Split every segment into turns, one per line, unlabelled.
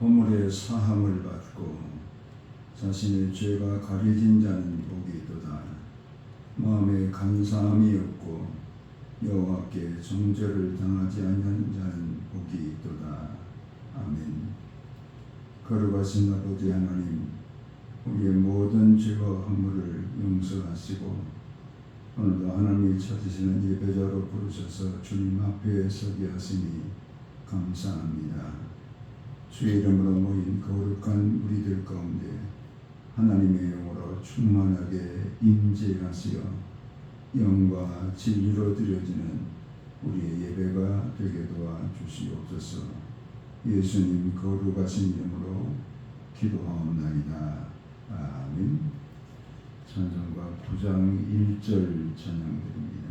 허물의 사함을 받고 자신의 죄가 가려진 자는 복이 있도다. 마음에 간사함이 없고 여호와께 정죄를 당하지 아니하는 자는 복이 있도다. 아멘. 거룩하신 아버지 하나님, 우리의 모든 죄와 허물을 용서하시고 오늘도 하나님이 찾으시는 예배자로 부르셔서 주님 앞에 서게 하시니 감사합니다. 주의 이름으로 모인 거룩한 우리들 가운데 하나님의 영으로 충만하게 임재하시어 영과 진리로 드려지는 우리의 예배가 되게 도와주시옵소서. 예수님 거룩하신 이름으로 기도하옵나이다. 아멘. 찬송가 9장 1절 찬양드립니다.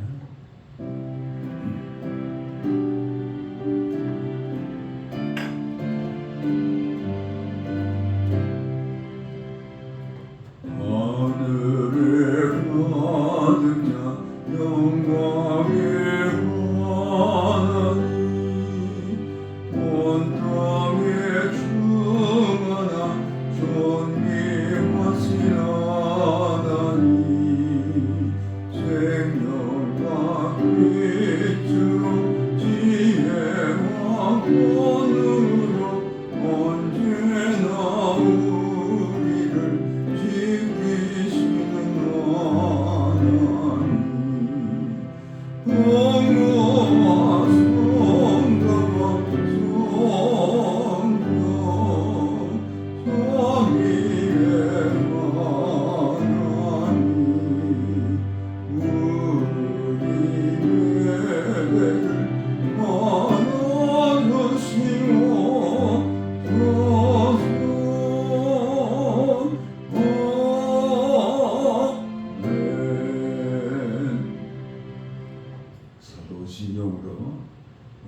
사도신경으로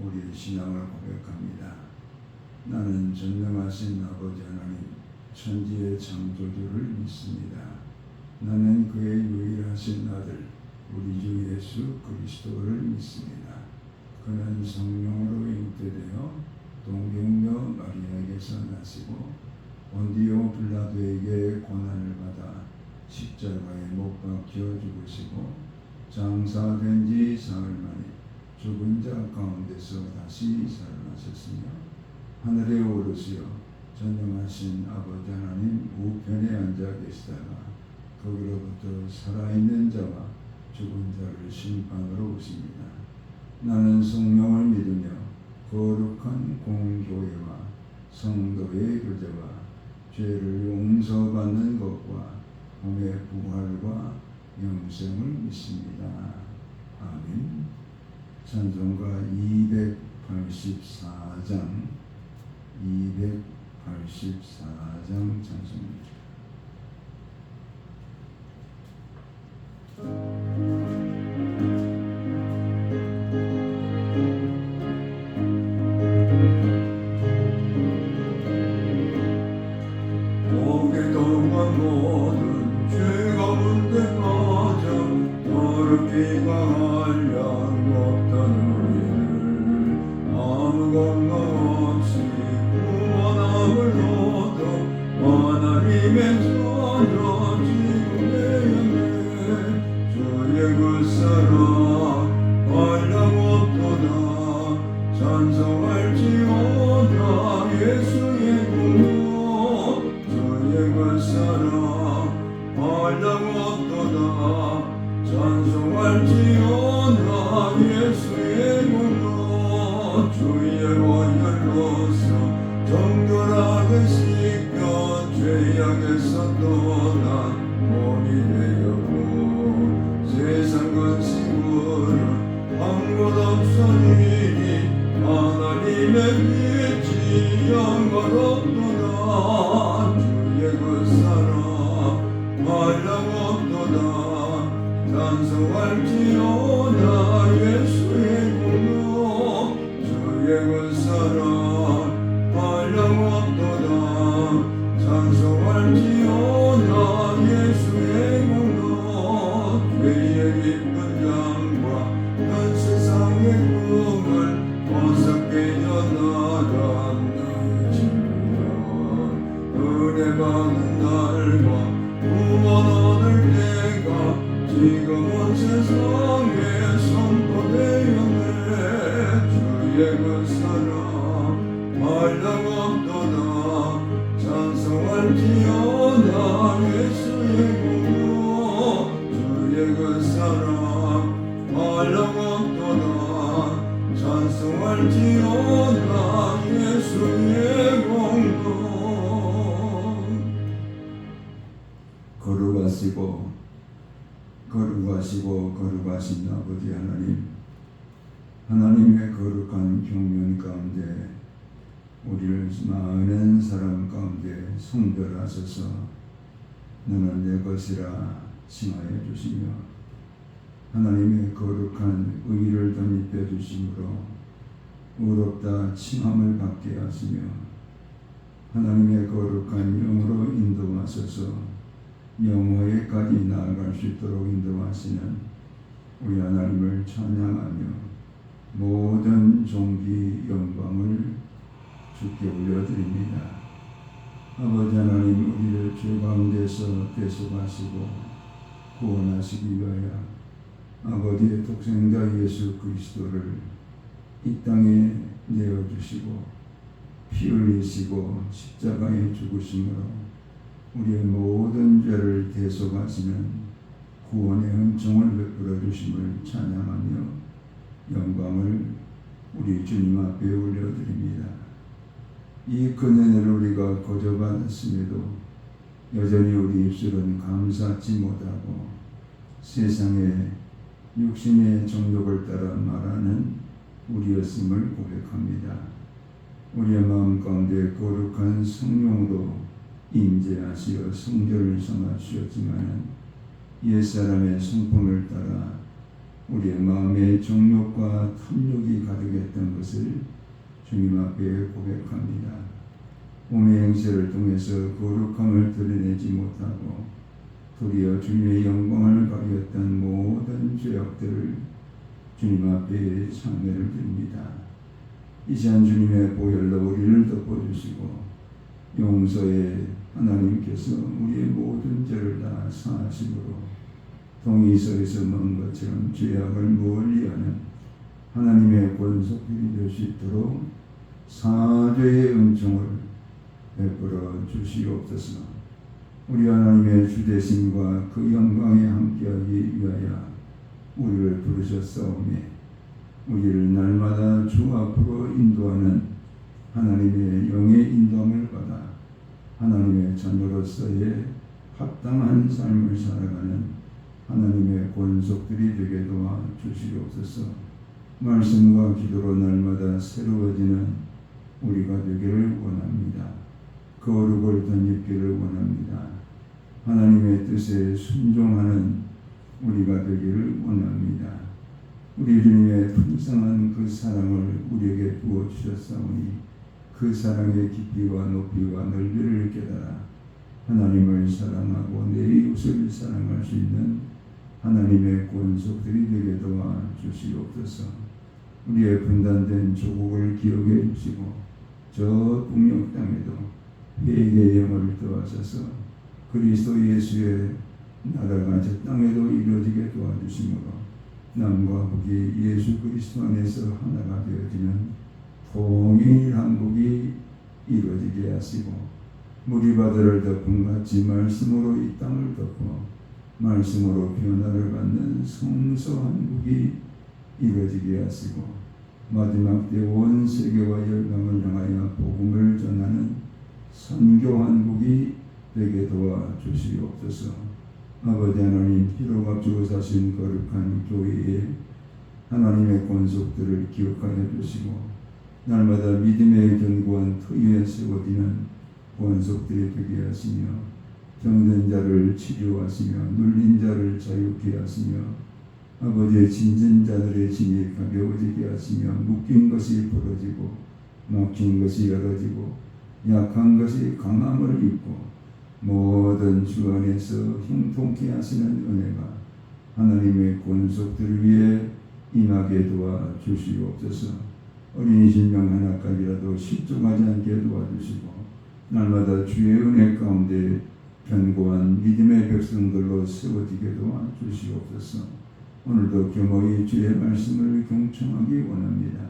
우리의 신앙을 고백합니다. 나는 전능하신 아버지 하나님 천지의 창조주를 믿습니다. 나는 그의 유일하신 아들 우리 주 예수 그리스도를 믿습니다. 그는 성령으로 잉태되어 동정녀 마리아에게서 나시고 본디오 빌라도에게 고난을 받아 십자가에 못 박혀 죽으시고 장사된 지 사흘 만에 죽은 자 가운데서 다시 살아나셨으며 하늘에 오르시어 전능하신 아버지 하나님 우편에 앉아 계시다가 거기로부터 살아있는 자와 죽은 자를 심판으로 오십니다. 나는 성령을 믿으며 거룩한 공교회와 성도의 교제와 죄를 용서받는 것과 몸의 부활과 영생을 믿습니다. 아멘. 찬송가 284장 찬송입니다.
오랫동안 모든 죄 가운데 빠져 더럽기가 한량 없던 우리를 아무 감각 없이 구원함을 얻어 하나님의 손으로 지금의 영예 주의 그 사랑 한량없도다. 찬송할지어다 예수의 공로 주의 그 사랑 한량없도다. 찬송할지어다 예수의 공로 주의 원혈로서 정결하게 씻겨 죄악에서 떠난 몸이 되었고 세상 근심으로 아무것 없으니 하나님의 빛이 영광없도다. 주의 그 사랑 한량없도다. 찬송할지어다 예수의 공로 주의 그 사랑 한량없도다. 찬송할지어다 예수의 공로 죄의 깊은 장과 현 세상의 꿈을 어설게 나가는 지구야. 지금은 세상에 선포되었네. 주의 그 사랑 말량 없도다. 찬송할지어다 예수의 공로. 주의 그 사랑 말량 없도다. 찬송할지어다 예수의 공로.
거룩하신 아버지 하나님의 거룩한 경륜 가운데 우리를 많은 사람 가운데 성별하셔서 너는 내 것이라 칭하여 주시며 하나님의 거룩한 의를 덧입혀 주심으로 의롭다 칭함을 받게 하시며 하나님의 거룩한 영으로 인도하셔서 영화에까지 나아갈 수 있도록 인도하시는 우리 하나님을 찬양하며 모든 존귀 영광을 주께 올려드립니다. 아버지 하나님, 우리를 죄 가운데서 대속하시고 구원하시기 위하여 아버지의 독생자 예수 그리스도를 이 땅에 내어주시고 피 흘리시고 십자가에 죽으심으로 우리의 모든 죄를 대속하시는 구원의 은총을 베풀어 주심을 찬양하며 영광을 우리 주님 앞에 올려드립니다. 이 은혜를 우리가 거저받았음에도 여전히 우리 입술은 감사치 못하고 세상의 육신의 정욕을 따라 말하는 우리였음을 고백합니다. 우리의 마음 가운데 거룩한 성령으로 임재하시어 성결을 성하시었지만 옛사람의 성품을 따라 우리의 마음에 정욕과 탐욕이 가득했던 것을 주님 앞에 고백합니다. 몸의 행세를 통해서 거룩함을 드러내지 못하고 도리어 주님의 영광을 가리었던 모든 죄악들을 주님 앞에 참회를 드립니다. 이 시간 주님의 보혈로 우리를 덮어주시고 용서의 하나님께서 우리의 모든 죄를 다 사하심으로 동이서에서 먹은 것처럼 죄악을 멀리하는 하나님의 권속들이 될 수 있도록 사죄의 은총을 베풀어 주시옵소서. 우리 하나님의 주대심과 그 영광에 함께하기 위하여 우리를 부르셨사오매 우리를 날마다 주 앞으로 인도하는 하나님의 영의 인도함을 받아 하나님의 자녀로서의 합당한 삶을 살아가는 하나님의 권속들이 되게 도와 주시옵소서. 말씀과 기도로 날마다 새로워지는 우리가 되기를 원합니다. 거룩을 덧입기를 원합니다. 하나님의 뜻에 순종하는 우리가 되기를 원합니다. 우리 주님의 풍성한 그 사랑을 우리에게 부어주셨사오니 그 사랑의 깊이와 높이와 넓이를 깨달아 하나님을 사랑하고 내 이웃을 사랑할 수 있는 하나님의 권속들이 되게 도와 주시옵소서. 우리의 분단된 조국을 기억해 주시고 저 북녘 땅에도 회개의 영을 더하셔서 그리스도 예수의 나라가 저 땅에도 이루어지게 도와주심으로 남과 북이 예수 그리스도 안에서 하나가 되어지는 통일 한국이 이루어지게 하시고 무리바다를 덮은 같이 말씀으로 이 땅을 덮어 말씀으로 변화를 받는 성서 한국이 이루어지게 하시고 마지막 때 온 세계와 열방을 향하여 복음을 전하는 선교 한국이 되게 도와 주시옵소서. 아버지 하나님, 피로가 주어 사신 거룩한 교회에 하나님의 권속들을 기억하여 주시고 날마다 믿음의 견고한 터 위에 세워지는 권속들이 되게 하시며 병든 자를 치료하시며 눌린 자를 자유케 하시며 아버지의 진진 자들의 짐이 가벼워지게 하시며 묶인 것이 풀어지고 막힌 것이 열어지고 약한 것이 강함을 입고 모든 주 안에서 형통케 하시는 은혜가 하나님의 권속들 위에 임하게 도와 주시옵소서. 어린이 신령 하나까지라도 실종하지 않게 도와주시고 날마다 주의 은혜 가운데 견고한 믿음의 백성들로 세워지게 도와주시옵소서. 오늘도 겸허히 주의 말씀을 경청하기 원합니다.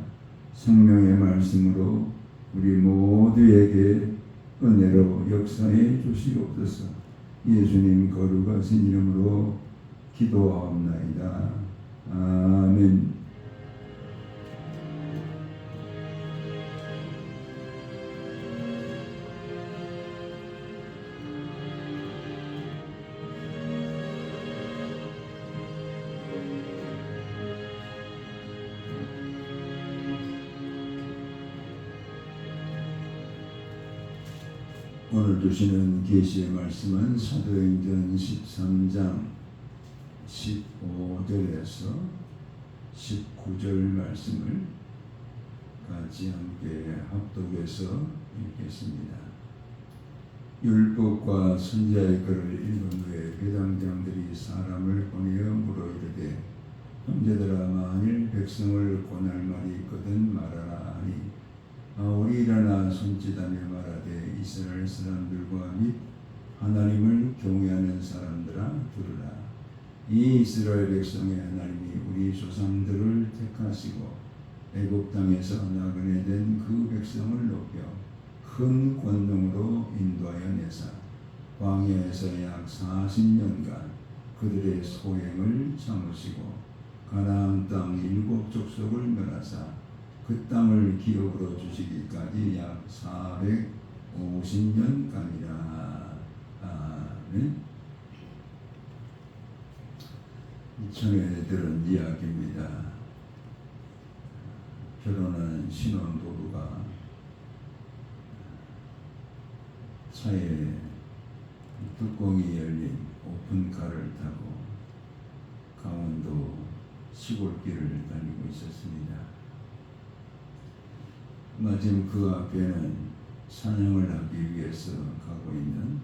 생명의 말씀으로 우리 모두에게 은혜로 역사해 주시옵소서. 예수님 거룩하신 이름으로 기도하옵나이다. 아멘. 오늘 주시는 계시의 말씀은 사도행전 13장 15절에서 19절 말씀을 같이 함께 합독해서 읽겠습니다. 율법과 선지자의 글을 읽은 후에 회당장들이 사람을 보내어 물어 이르되 형제들아 만일 백성을 권할 말이 있거든 말하라 하니 바울이 일어나 손짓하며 말하되 이스라엘 사람들과 및 하나님을 경외하는 사람들아 들으라. 이 이스라엘 백성의 하나님이 우리 조상들을 택하시고 애굽 땅에서 나그네된 그 백성을 높여 큰 권능으로 인도하여 내사 광야에서 약 40년간 그들의 소행을 참으시고 가나안 땅 7 족속을 멸하사 그 땅을 기업으로 주시기까지 약 450년간이라. 아멘. 전에 들은 이야기입니다. 결혼한 신혼부부가 차에 뚜껑이 열린 오픈카를 타고 강원도 시골길을 달리고 있었습니다. 마침 그 앞에는 사냥을 하기 위해서 가고 있는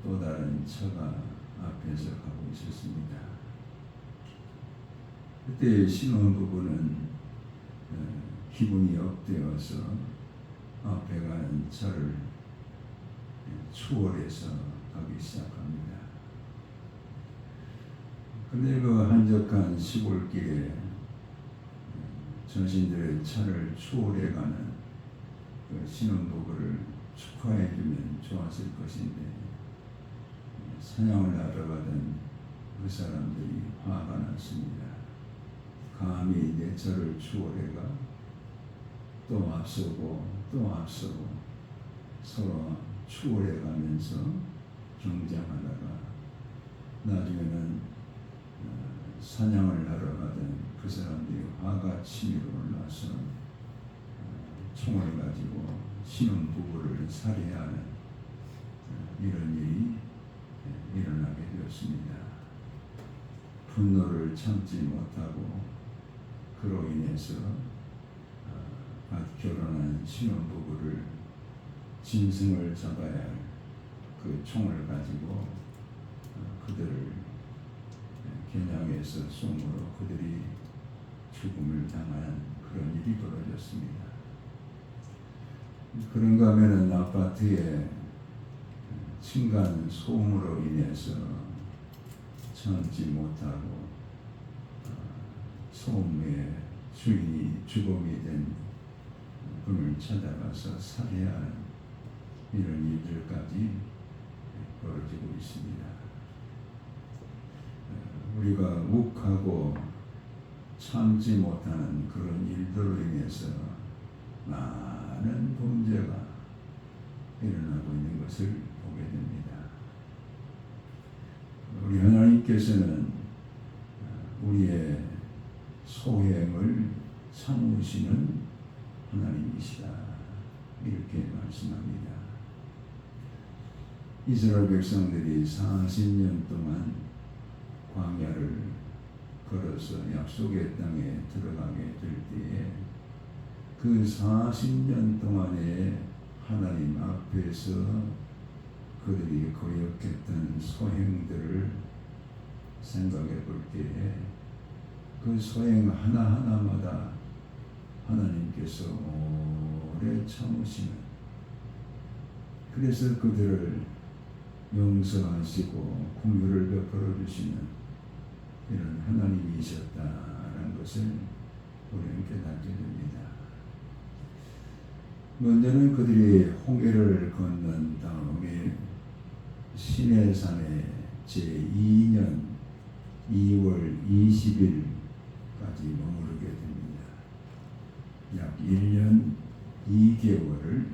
또 다른 차가 앞에서 가고 있었습니다. 그때 신혼부부는 기분이 업되어서 앞에 가는 차를 추월해서 가기 시작합니다. 근데 그 한적한 시골길에 자신들의 차를 추월해가는 그 신혼부부를 축하해주면 좋았을 것인데 사냥을 하러 가던 그 사람들이 화가 났습니다. 감히 내 차를 추월해가 또 앞서고 또 앞서고 서로 추월해가면서 경쟁하다가 나중에는 사냥을 하러 가던 그 사람들이 화가 치밀어 올라서 총을 가지고 신혼부부를 살해하는 이런 일이 일어나게 되었습니다. 분노를 참지 못하고 그로 인해서 갓 결혼한 신혼부부를 짐승을 잡아야 할 그 총을 가지고 그들을 겨냥해서 쏘므로 그들이 죽음을 당하는 그런 일이 벌어졌습니다. 그런가 하면은 아파트에 층간 소음으로 인해서 참지 못하고 소음의 주인이 주범이 된 분을 찾아가서 살해하는 이런 일들까지 벌어지고 있습니다. 우리가 욱하고 참지 못하는 그런 일들로 인해서 많은 범죄가 일어나고 있는 것을 보게 됩니다. 우리 하나님께서는 우리의 소행을 참으시는 하나님이시다 이렇게 말씀합니다. 이스라엘 백성들이 40년 동안 광야를 걸어서 약속의 땅에 들어가게 될 때에 그 40년 동안에 하나님 앞에서 그들이 거역했던 소행들을 생각해 볼 때에 그 소행 하나하나마다 하나님께서 오래 참으시는, 그래서 그들을 용서하시고 긍휼을 베풀어 주시는 이런 하나님이셨다라는 것을 우리는 깨닫게 됩니다. 먼저는 그들이 홍해를 건넌 다음에 시내산에 제2년 2월 20일까지 머무르게 됩니다. 약 1년 2개월을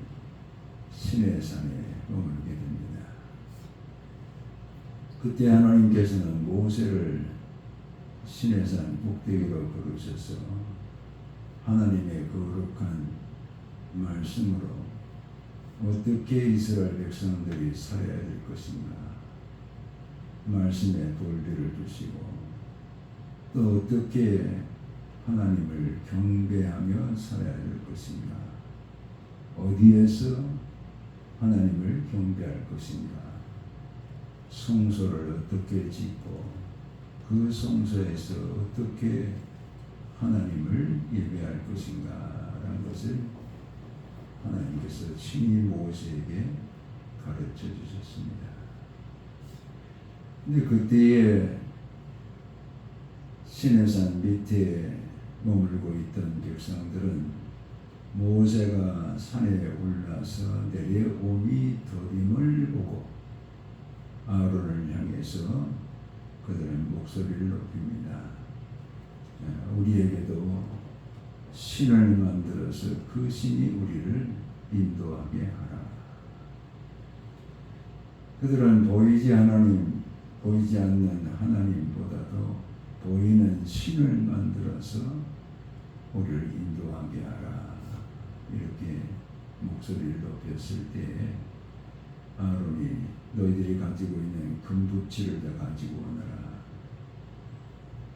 시내산에 머무르게 됩니다. 그때 하나님께서는 모세를 시내산 꼭대기로 부르셔서 하나님의 거룩한 말씀으로 어떻게 이스라엘 백성들이 살아야 될 것인가 말씀의 돌비를 주시고 또 어떻게 하나님을 경배하며 살아야 될 것인가 어디에서 하나님을 경배할 것인가 성소를 어떻게 짓고 그 성소에서 어떻게 하나님을 예배할 것인가 라는 것을 하나님께서 친히 모세에게 가르쳐 주셨습니다. 근데 그때에 시내산 밑에 머물고 있던 백성들은 모세가 산에 올라서 내려오미 더딤을 보고 아론을 향해서 그들은 목소리를 높입니다. 우리에게도 신을 만들어서 그 신이 우리를 인도하게 하라. 그들은 보이지 않는 하나님보다도 보이는 신을 만들어서 우리를 인도하게 하라. 이렇게 목소리를 높였을 때 아론이 너희들이 가지고 있는 금붙이를 다 가지고 오너라.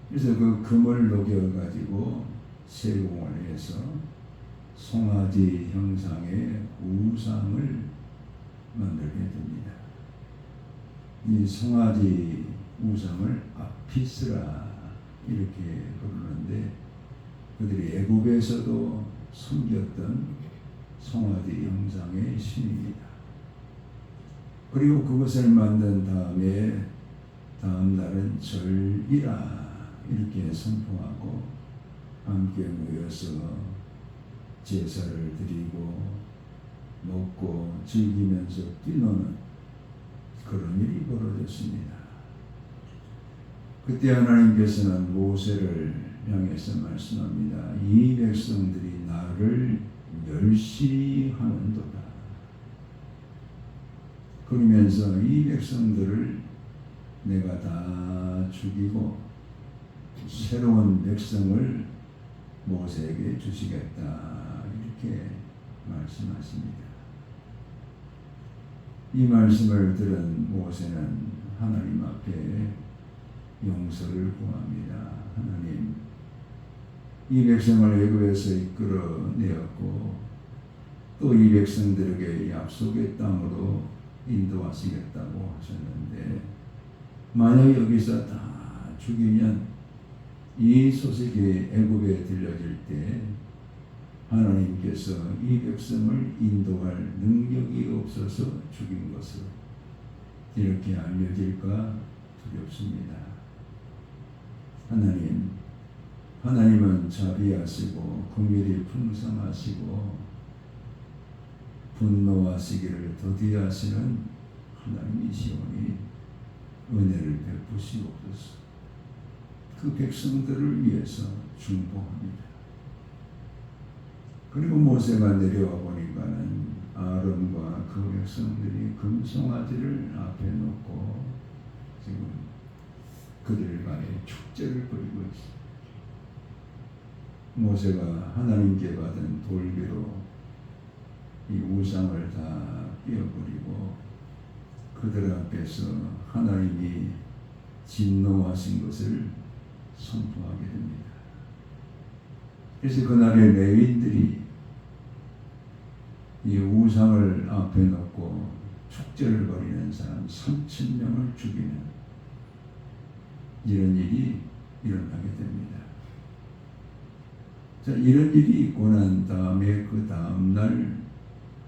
그래서 그 금을 녹여 가지고 세공을 해서 송아지 형상의 우상을 만들게 됩니다. 이 송아지 우상을 아피스라 이렇게 부르는데 그들이 애굽에서도 섬겼던 송아지 형상의 신입니다. 그리고 그것을 만든 다음에 다음 날은 절기라 이렇게 선포하고 함께 모여서 제사를 드리고 먹고 즐기면서 뛰노는 그런 일이 벌어졌습니다. 그때 하나님께서는 모세를 향해서 말씀합니다. 이 백성들이 나를 멸시하는도다. 그러면서 이 백성들을 내가 다 죽이고 새로운 백성을 모세에게 주시겠다 이렇게 말씀하십니다. 이 말씀을 들은 모세는 하나님 앞에 용서를 구합니다. 하나님, 이 백성을 애굽에서 이끌어내었고 또 이 백성들에게 약속의 땅으로 인도하시겠다고 하셨는데 만약 여기서 다 죽이면 이 소식이 애굽에 들려질 때 하나님께서 이 백성을 인도할 능력이 없어서 죽인 것을 이렇게 알려질까 두렵습니다. 하나님은 자비하시고 긍휼이 풍성하시고 분노하시기를 더디하시는 하나님이시오니 은혜를 베푸시옵소서. 그 백성들을 위해서 중보합니다. 그리고 모세가 내려와 보니까는 아론과 그 백성들이 금송아지를 앞에 놓고 지금 그들과의 축제를 벌이고 있습니다. 모세가 하나님께 받은 돌비로 이 우상을 다 떼어버리고 그들 앞에서 하나님이 진노하신 것을 선포하게 됩니다. 그래서 그날에 레위인들이 이 우상을 앞에 놓고 축제를 벌이는 사람 3,000명을 죽이는 이런 일이 일어나게 됩니다. 자, 이런 일이 있고 난 다음에 그 다음 날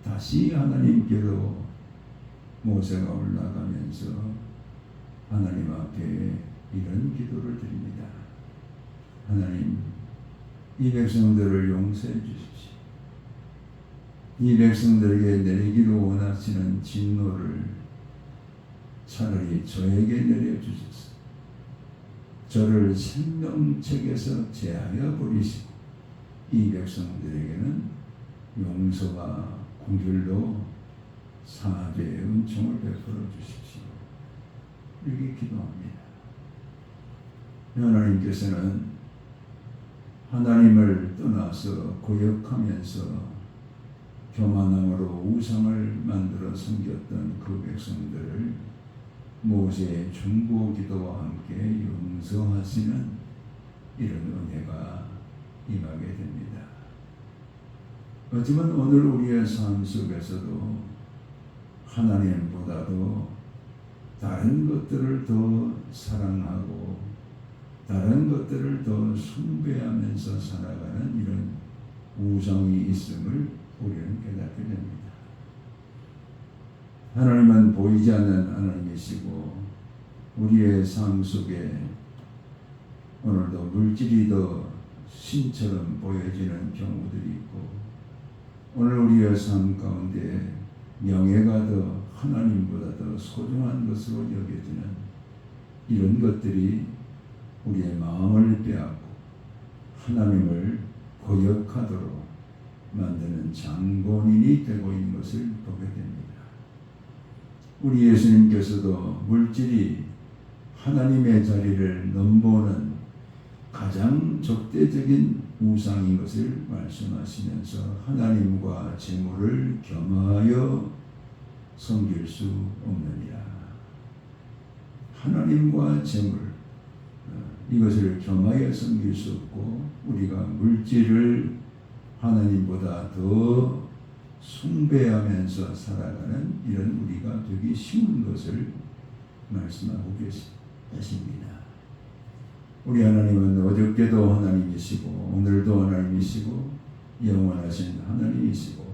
다시 하나님께로 모세가 올라가면서 하나님 앞에 이런 기도를 드립니다. 하나님, 이 백성들을 용서해 주십시오. 이 백성들에게 내리기로 원하시는 진노를 차라리 저에게 내려주소서. 저를 생명책에서 제하여 버리시고 이 백성들에게는 용서와 긍휼로 사죄의 은총을 베풀어 주십시오. 이렇게 기도합니다. 하나님께서는 하나님을 떠나서 고역하면서 교만함으로 우상을 만들어 섬겼던 그 백성들을 모세의 중보 기도와 함께 용서하시는 이런 은혜가 임하게 됩니다. 하지만 오늘 우리의 삶 속에서도 하나님보다도 다른 것들을 더 사랑하고 다른 것들을 더 숭배하면서 살아가는 이런 우상이 있음을 우리는 깨닫게 됩니다. 하나님은 보이지 않는 하나님이시고 우리의 삶 속에 오늘도 물질이 더 신처럼 보여지는 경우들이 있고 오늘 우리의 삶 가운데 명예가 더 하나님보다 더 소중한 것으로 여겨지는 이런 것들이 우리의 마음을 빼앗고 하나님을 거역하도록 만드는 장본인이 되고 있는 것을 보게 됩니다. 우리 예수님께서도 물질이 하나님의 자리를 넘보는 가장 적대적인 우상인 것을 말씀하시면서 하나님과 재물을 겸하여 섬길 수 없느니라. 하나님과 재물 이것을 겸하여 섬길 수 없고 우리가 물질을 하나님보다 더 숭배하면서 살아가는 이런 우리가 되기 쉬운 것을 말씀하고 계십니다. 우리 하나님은 어저께도 하나님이시고 오늘도 하나님이시고 영원하신 하나님이시고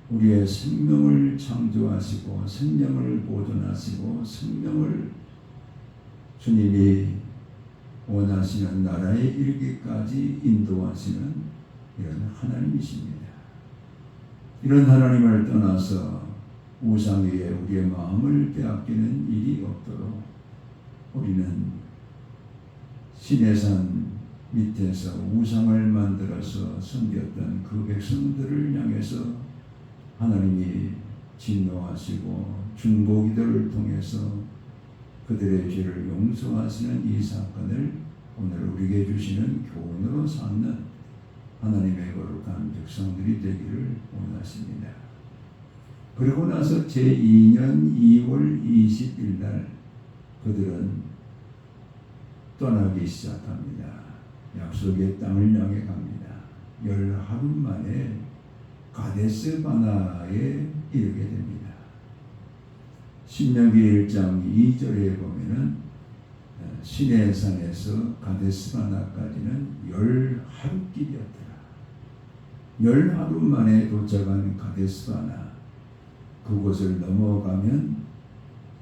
우리의 생명을 창조하시고 생명을 보존하시고 생명을 주님이 원하시는 나라에 이르기까지 인도하시는 이런 하나님이십니다. 이런 하나님을 떠나서 우상 위에 우리의 마음을 빼앗기는 일이 없도록 우리는 시내산 밑에서 우상을 만들어서 섬겼던 그 백성들을 향해서 하나님이 진노하시고 중보기도를 통해서 그들의 죄를 용서하시는 이 사건을 오늘 우리에게 주시는 교훈으로 삼는 하나님의 거룩한 백성들이 되기를 원하십니다. 그리고 나서 제2년 2월 20일 날 그들은 떠나기 시작합니다. 약속의 땅을 향해 갑니다. 10하루 만에 가데스 바나에 이르게 됩니다. 신명기 1장 2절에 보면은 시내산에서 가데스 바나까지는 10하루길이었더라. 10하루 만에 도착한 가데스 바나 그곳을 넘어가면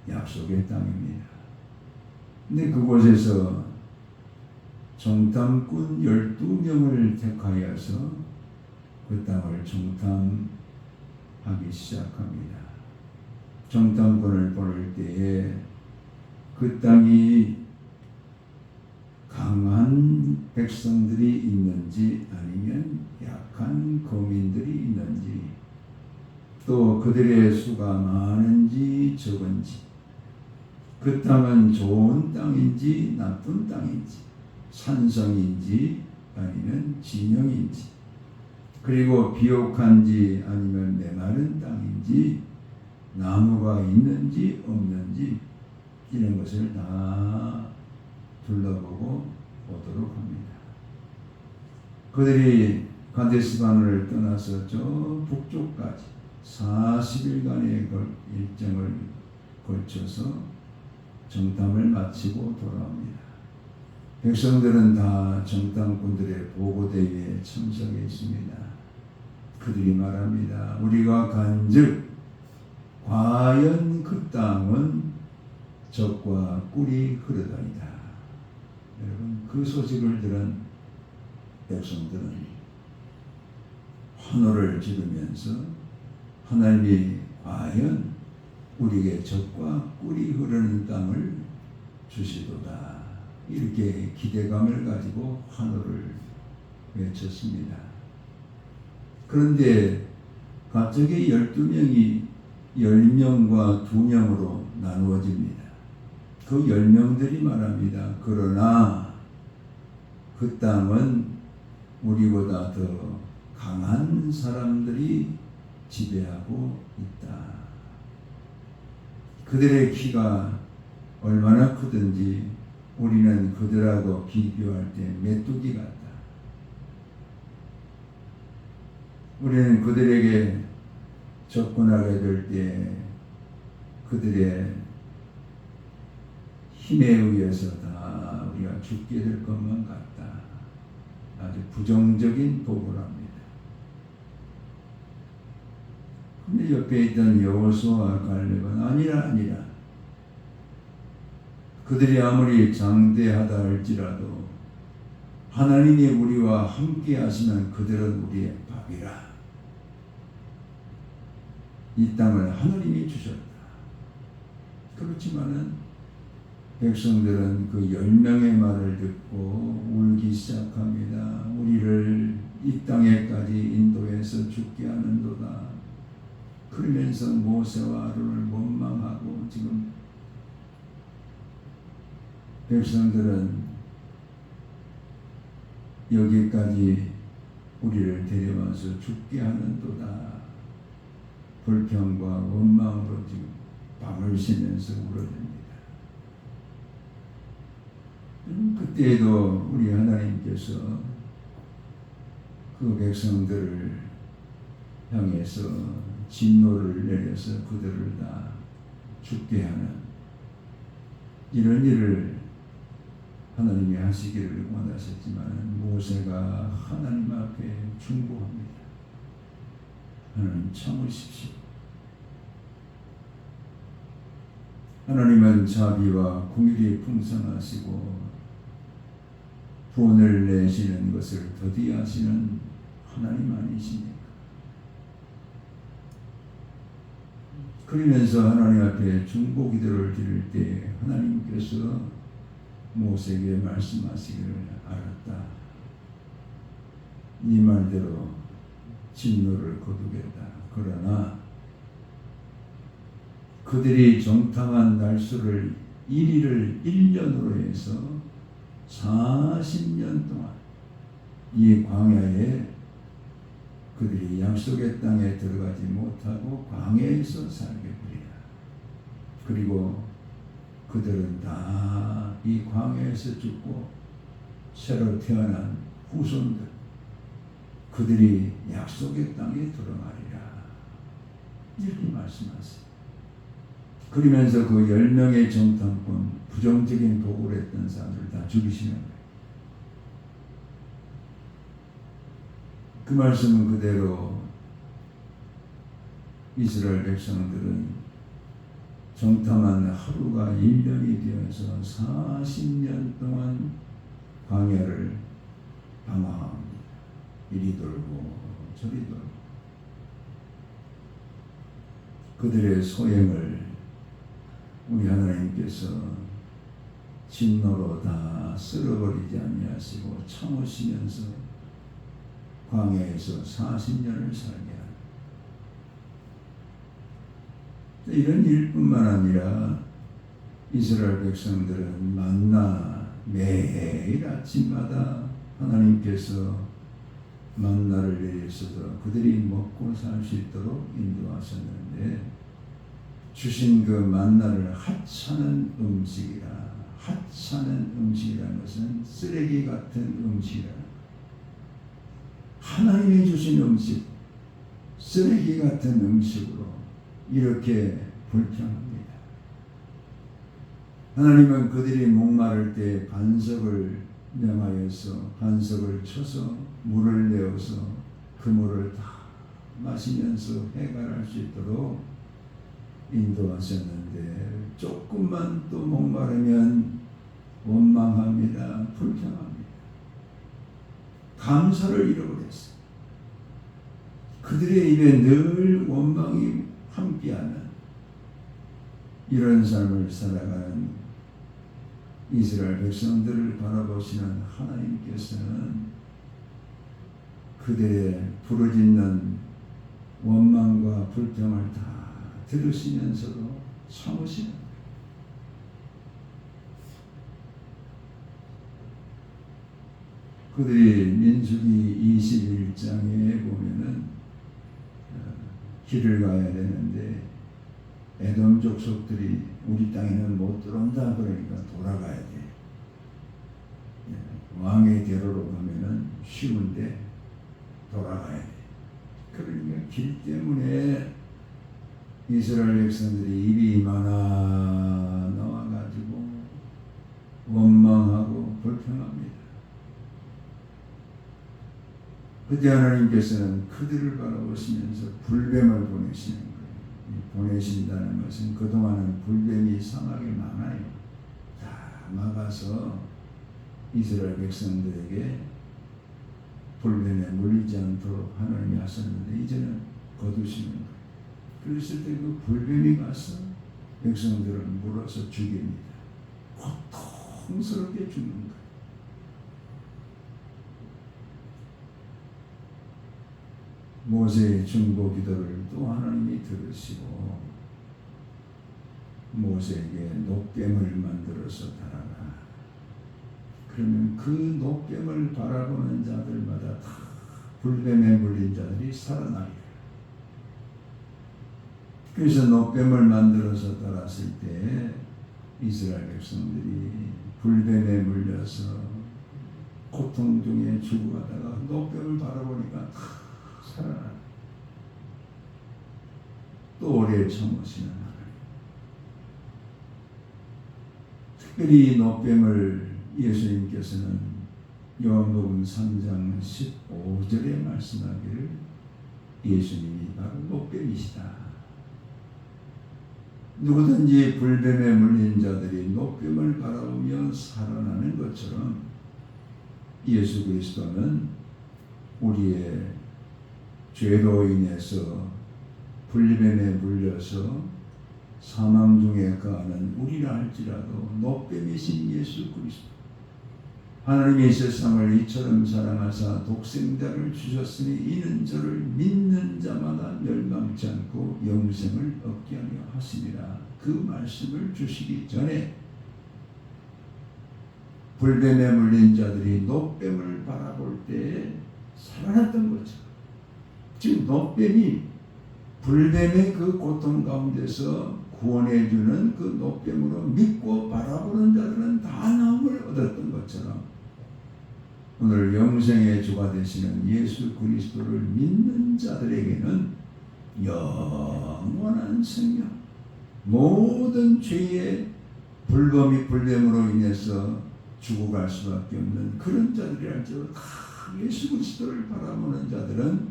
약속의 땅입니다. 근데 그곳에서 정탐꾼 12명을 택하여서 그 땅을 정탐하기 시작합니다. 정탐꾼을 보낼 때에 그 땅이 강한 백성들이 있는지 아니면 약한 거민들이 있는지 또 그들의 수가 많은지 적은지 그 땅은 좋은 땅인지 나쁜 땅인지 산성인지 아니면 진영인지 그리고 비옥한지 아니면 메마른 땅인지 나무가 있는지 없는지 이런 것을 다 둘러보고 오도록 합니다. 그들이 가데스바네를 떠나서 저 북쪽까지 40일간의 일정을 걸쳐서 정탐을 마치고 돌아옵니다. 백성들은 다 정탐꾼들의 보고대회에 참석해 있습니다. 그들이 말합니다. 우리가 간즉 과연 그 땅은 젖과 꿀이 흐르더이다. 여러분, 그 소식을 들은 백성들은 환호를 지르면서 하나님이 과연 우리에게 젖과 꿀이 흐르는 땅을 주시도다, 이렇게 기대감을 가지고 환호를 외쳤습니다. 그런데 갑자기 12명이 10명과 2명으로 나누어집니다. 그 10명들이 말합니다. 그러나 그 땅은 우리보다 더 강한 사람들이 지배하고 있다. 그들의 키가 얼마나 크든지 우리는 그들하고 비교할 때 메뚜기 같다. 우리는 그들에게 접근하게 될 때 그들의 힘에 의해서 다 우리가 죽게 될 것만 같다. 아주 부정적인 보고를 합니다. 근데 옆에 있던 여호수아와 갈렙은 아니라 그들이 아무리 장대하다 할지라도 하나님이 우리와 함께 하시면 그들은 우리의 밥이라. 이 땅을 하나님이 주셨다. 그렇지만은 백성들은 그 10명의 말을 듣고 울기 시작합니다. 우리를 이 땅에까지 인도해서 죽게 하는도다. 그러면서 모세와 아론을 원망하고, 지금 백성들은 여기까지 우리를 데려와서 죽게 하는도다. 불평과 원망으로 지금 밤을 새면서 울어댑니다. 그때에도 우리 하나님께서 그 백성들을 향해서 진노를 내려서 그들을 다 죽게 하는 이런 일을 하나님이 하시기를 원하셨지만 모세가 하나님 앞에 중보합니다. 하나님 참으십시오. 하나님은 자비와 긍휼이 풍성하시고 분을 내시는 것을 더디하시는 하나님 아니십니까? 그러면서 하나님 앞에 중보 기도를 드릴 때 하나님께서 모세에게 말씀하시기를 알았다. 네 말대로 진노를 거두겠다. 그러나 그들이 정탐한 날수를 1일을 1년으로 해서 40년 동안 이 광야에 그들이 약속의 땅에 들어가지 못하고 광야에서 살게 되리라. 그리고 그들은 다 이 광야에서 죽고 새로 태어난 후손들, 그들이 약속의 땅에 들어가리라. 이렇게 말씀하세요. 그러면서 그 10명의 정탐꾼, 부정적인 보고를 했던 사람들 다 죽이시는 거예요. 그 말씀은 그대로 이스라엘 백성들은 정탐한 하루가 1년이 되어서 40년 동안 광야를 방황합니다. 이리 돌고 저리 돌고 그들의 소행을 우리 하나님께서 진노로 다 쓸어버리지 아니하시고 참으시면서 광야에서 40년을 살게 합니다. 이런 일뿐만 아니라 이스라엘 백성들은 만나 매일 아침마다 하나님께서 만나를 내리셔서 그들이 먹고 살 수 있도록 인도하셨는데, 주신 그 만나를 하찮은 음식이라. 하찮은 음식이라는 것은 쓰레기 같은 음식이라. 하나님이 주신 음식, 쓰레기 같은 음식으로 이렇게 불평합니다. 하나님은 그들이 목마를 때 반석을 명하여서 반석을 쳐서 물을 내어서 그 물을 다 마시면서 해갈할 수 있도록 인도하셨는데 조금만 또 목마르면 원망합니다. 불평합니다. 감사를 잃어버렸어요. 그들의 입에 늘 원망이 함께하는 이런 삶을 살아가는 이스라엘 백성들을 바라보시는 하나님께서는 그들의 부르짖는 원망과 불평을 다 들으시면서도 참으시는 거예요. 그들이 민수기 21장에 보면은 길을 가야 되는데 에돔 족속들이 우리 땅에는 못 들어온다 그러니까 돌아가야 돼. 왕의 대로로 가면은 쉬운데 돌아가야 돼. 그러니까 길 때문에 이스라엘 백성들이 입이 많아 나와가지고 원망하고 불평합니다. 그때 하나님께서는 그들을 바라보시면서 불뱀을 보내시는 거예요. 보내신다는 것은 그동안은 불뱀이 사막에 많아요. 다 막아서 이스라엘 백성들에게 불뱀에 물리지 않도록 하나님이 하셨는데 이제는 거두시는 거예요. 그랬을 때 그 불뱀이 가서 백성들을 물어서 죽입니다. 고통스럽게 죽는 거예요. 모세의 중보 기도를 또 하나님이 들으시고 모세에게 놋뱀을 만들어서 달아라. 그러면 그 놋뱀을 바라보는 자들마다 다 불뱀에 물린 자들이 살아나리라. 그래서 놋뱀을 만들어서 달았을 때 이스라엘 백성들이 불뱀에 물려서 고통 중에 죽어가다가 놋뱀을 바라보니까 살아나. 또 오래 참으시는 하나님. 특별히 놋뱀을 예수님께서는 요한복음 3장 15절에 말씀하기를 예수님이 바로 놋뱀이시다. 누구든지 불뱀에 물린 자들이 놋뱀을 바라보며 살아나는 것처럼 예수 그리스도는 우리의 죄로 인해서 불뱀에 물려서 사망 중에 거하는 우리라 할지라도 놋뱀이신 예수 그리스도 하나님이 세상을 이처럼 사랑하사 독생자를 주셨으니 이는 저를 믿는 자마다 멸망치 않고 영생을 얻게 하려 하심이라. 그 말씀을 주시기 전에 불뱀에 물린 자들이 놋뱀을 바라볼 때 살아났던 거죠. 지금 놋뱀이 불뱀의 그 고통 가운데서 구원해주는 그 놋뱀으로 믿고 바라보는 자들은 다 나음을 얻었던 것처럼 오늘 영생의 주가 되시는 예수 그리스도를 믿는 자들에게는 영원한 생명, 모든 죄의 불뱀으로 인해서 죽어갈 수밖에 없는 그런 자들이랄지라도 다 예수 그리스도를 바라보는 자들은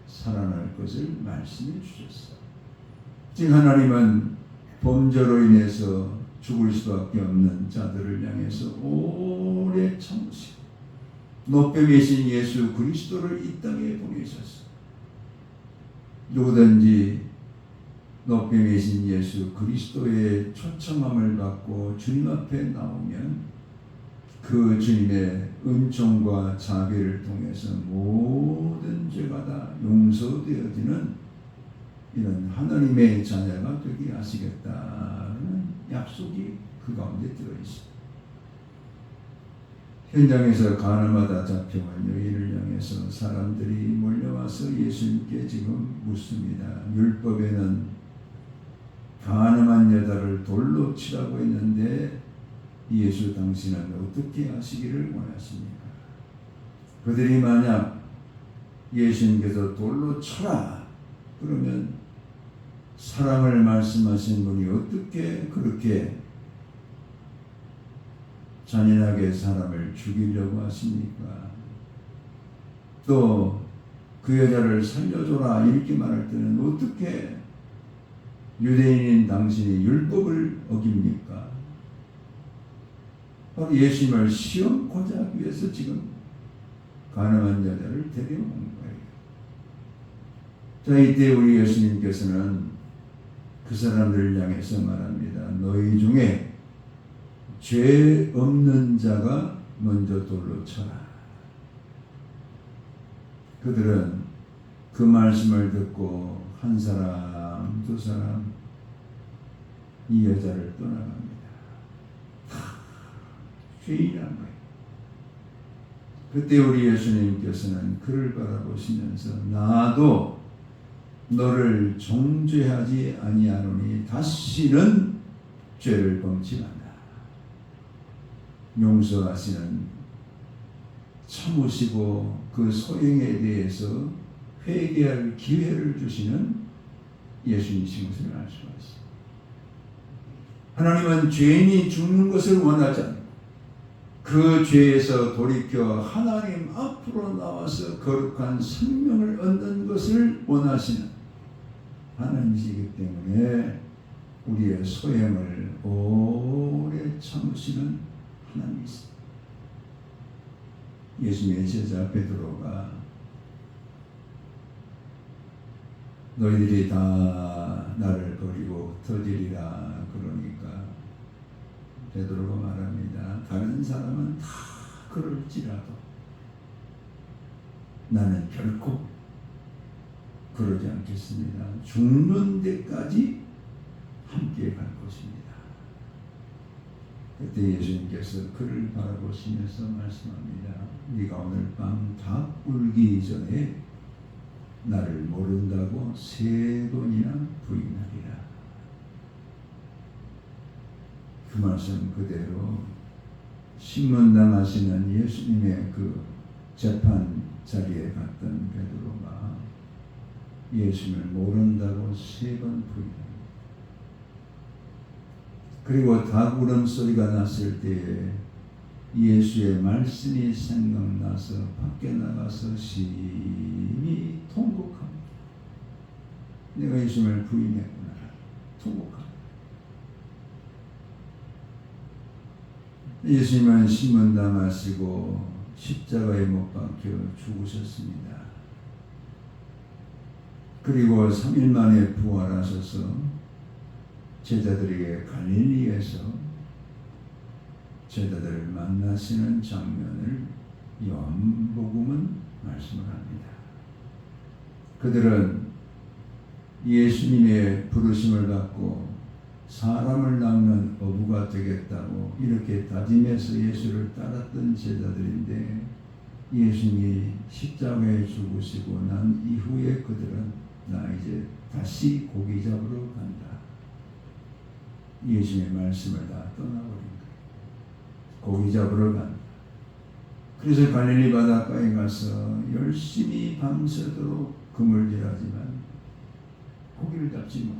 살아날 것을 말씀해 주셨어요. 지금 하나님은 범죄로 인해서 죽을 수밖에 없는 자들을 향해서 오래 참으시고 놋뱀이신 예수 그리스도를 이 땅에 보내셨어요. 누구든지 놋뱀이신 예수 그리스도의 초청함을 받고 주님 앞에 나오면 그 주님의 은총과 자비를 통해서 모든 죄가 다 용서되어지는 이런 하나님의 자녀가 되게 하시겠다는 약속이 그 가운데 들어있습니다. 현장에서 가늠하다 잡혀간 여인을 향해서 사람들이 몰려와서 예수님께 지금 묻습니다. 율법에는 가늠한 여자를 돌로 치라고 했는데 예수 당신은 어떻게 하시기를 원하십니까? 그들이 만약 예수님께서 돌로 쳐라 그러면 사랑을 말씀하신 분이 어떻게 그렇게 잔인하게 사람을 죽이려고 하십니까? 또 그 여자를 살려줘라 이렇게 말할 때는 어떻게 유대인인 당신이 율법을 어깁니까? 바로 예수님을 시험코자 하기 위해서 지금 가늠한 여자를 데려온 거예요. 자, 이때 우리 예수님께서는 그 사람들을 향해서 말합니다. 너희 중에 죄 없는 자가 먼저 돌로 쳐라. 그들은 그 말씀을 듣고 한 사람, 두 사람 이 여자를 떠나갑니다. 다 죄인이란 거예요. 그때 우리 예수님께서는 그를 바라보시면서 나도 너를 정죄하지 아니하노니 다시는 죄를 범치 마라. 용서하시는, 참으시고 그 소행에 대해서 회개할 기회를 주시는 예수님이신 것을 알 수가 있습니다. 하나님은 죄인이 죽는 것을 원하지 않고 그 죄에서 돌이켜 하나님 앞으로 나와서 거룩한 생명을 얻는 것을 원하시는 하나님이시기 때문에 우리의 소행을 오래 참으시는 하나님이십니다. 예수님의 제자 베드로가 너희들이 다 나를 버리고 흩어지리라 그러니까 베드로가 말합니다. 다른 사람은 다 그럴지라도 나는 결코 그러지 않겠습니다. 죽는 데까지 함께 갈 것입니다. 그때 예수님께서 그를 바라보시면서 말씀합니다. 네가 오늘 밤 닭 울기 전에 나를 모른다고 3번이나 부인하리라. 그 말씀 그대로 신문당하시는 예수님의 그 재판 자리에 갔던 베드로가 예수님을 모른다고 3번 부인합니다. 그리고 닭 울음소리가 났을 때에 예수의 말씀이 생각나서 밖에 나가서 심히 통곡합니다. 내가 예수님을 부인했구나. 통곡합니다. 예수님은 신문당하시고 십자가에 못 박혀 죽으셨습니다. 그리고 3일 만에 부활하셔서 제자들에게 갈릴리에서 제자들을 만나시는 장면을 요한복음은 말씀을 합니다. 그들은 예수님의 부르심을 받고 사람을 낳는 어부가 되겠다고 이렇게 다짐해서 예수를 따랐던 제자들인데 예수님이 십자가에 죽으시고 난 이후에 그들은 나 이제 다시 고기 잡으러 간다. 예수님의 말씀을 다 떠나버린 거예요. 고기 잡으러 간다. 그래서 갈릴리 바닷가에 가서 열심히 밤새도록 그물질하지만 고기를 잡지 못해.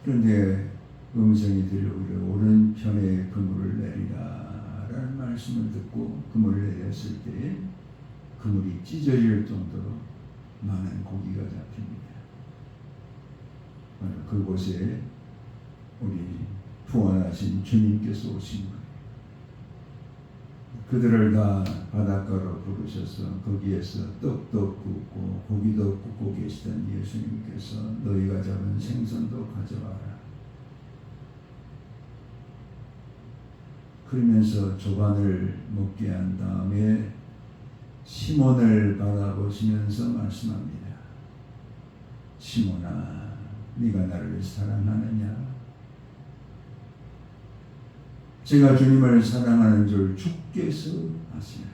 그런데 음성이 들려오기를 오른편에 그물을 내리라 라는 말씀을 듣고 그물을 내렸을 때 그물이 찢어질 정도로 많은 고기가 잡힙니다. 바로 그곳에 우리 부활하신 주님께서 오신 거예요. 그들을 다 바닷가로 부르셔서 거기에서 떡도 굽고 고기도 굽고 계시던 예수님께서 너희가 잡은 생선도 가져와라. 그러면서 조반을 먹게 한 다음에 시몬을 바라보시면서 말씀합니다. 시몬아, 네가 나를 사랑하느냐? 제가 주님을 사랑하는 줄 주께서 아시나이다.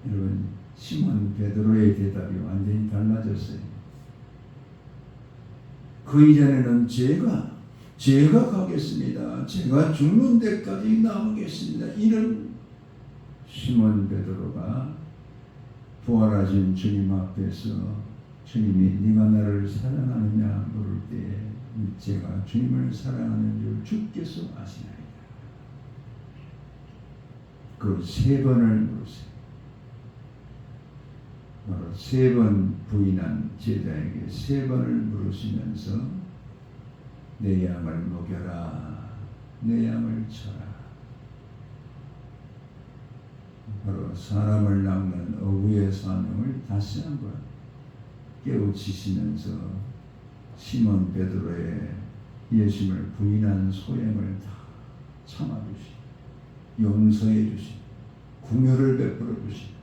여러분, 시몬 베드로의 대답이 완전히 달라졌어요. 그 이전에는 제가 가겠습니다. 제가 죽는 데까지 나오겠습니다. 이런 시몬 베드로가 부활하신 주님 앞에서 주님이 네가 나를 사랑하느냐 물을 때 제가 주님을 사랑하는 줄 주께서 아시나이다. 그 3번을 물으세요. 바로 3번 부인한 제자에게 3번을 물으시면서 내 양을 먹여라, 내 양을 쳐라. 바로 사람을 낚는 어부의 사명을 다시 한번 깨우치시면서 시몬 베드로의 예수님을 부인한 소행을 다 참아주시, 용서해 주시, 궁유를 베풀어 주시,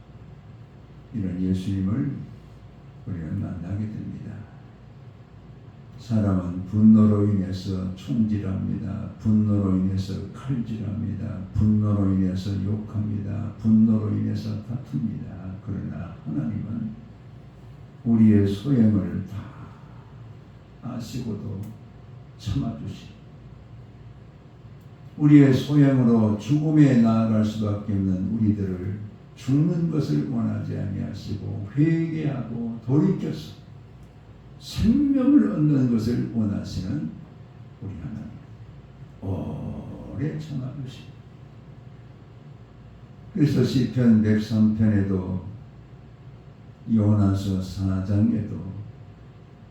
이런 예수님을 우리는 만나게 됩니다. 사람은 분노로 인해서 총질합니다. 분노로 인해서 칼질합니다. 분노로 인해서 욕합니다. 분노로 인해서 다툽니다. 그러나 하나님은 우리의 소행을 다 아시고도 참아주시, 우리의 소행으로 죽음에 나아갈 수밖에 없는 우리들을 죽는 것을 원하지 아니하시고 회개하고 돌이켜서 생명을 얻는 것을 원하시는 우리 하나님, 오래 참아주시. 그래서 시편 103편에도 요나서 4장에도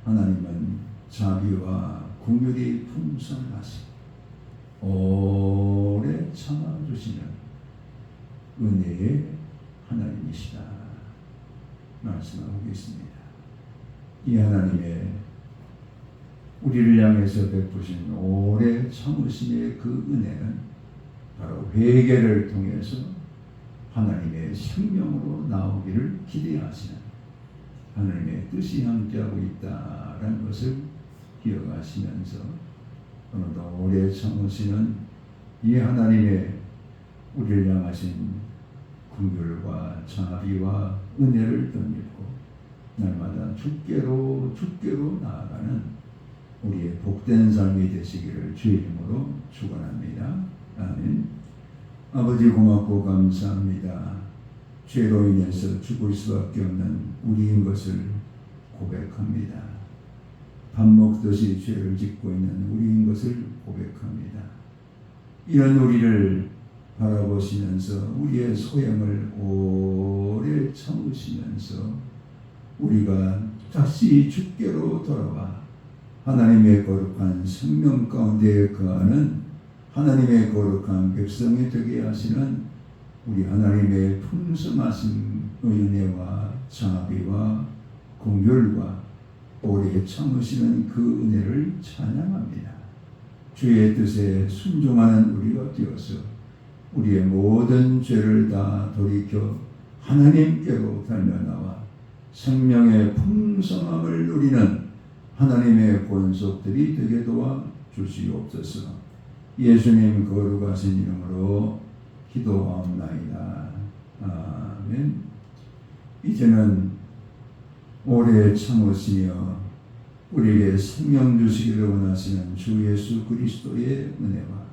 하나님은 자비와 긍휼이 풍성하시, 오래 참아주시는 은혜의 하나님이시다 말씀하고 있습니다. 이 하나님의 우리를 향해서 베푸신 오래 참으심의 그 은혜는 바로 회개를 통해서 하나님의 생명으로 나오기를 기대하시는 하나님의 뜻이 함께하고 있다라는 것을 기억하시면서 오늘도 오래 참으시는 이 하나님의 우리를 향하신 긍휼과 자비와 은혜를 덧입고 날마다 주께로 나아가는 우리의 복된 삶이 되시기를 주의 이름으로 축원합니다. 아멘. 아버지 고맙고 감사합니다. 죄로 인해서 죽을 수밖에 없는 우리인 것을 고백합니다. 밥 먹듯이 죄를 짓고 있는 우리인 것을 고백합니다. 이런 우리를 바라보시면서 우리의 소양을 오래 참으시면서 우리가 다시 주께로 돌아와 하나님의 거룩한 생명 가운데 거하는 하나님의 거룩한 백성이 되게 하시는 우리 하나님의 풍성하신 은혜와 자비와 긍휼과 오래 참으시는 그 은혜를 찬양합니다. 주의 뜻에 순종하는 우리가 되어서 우리의 모든 죄를 다 돌이켜 하나님께로 달려나와 생명의 풍성함을 누리는 하나님의 권속들이 되게 도와 주시옵소서. 예수님 거룩하신 이름으로 기도하옵나이다. 아멘. 이제는 오래 참으시며 우리에게 생명 주시기를 원하시는 주 예수 그리스도의 은혜와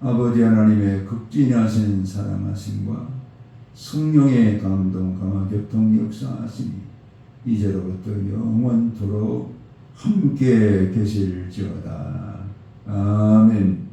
아버지 하나님의 극진하신 사랑하심과 성령의 감동 강화 교통 역사하심이 이제로부터 영원토록 함께 계실지어다. 아멘.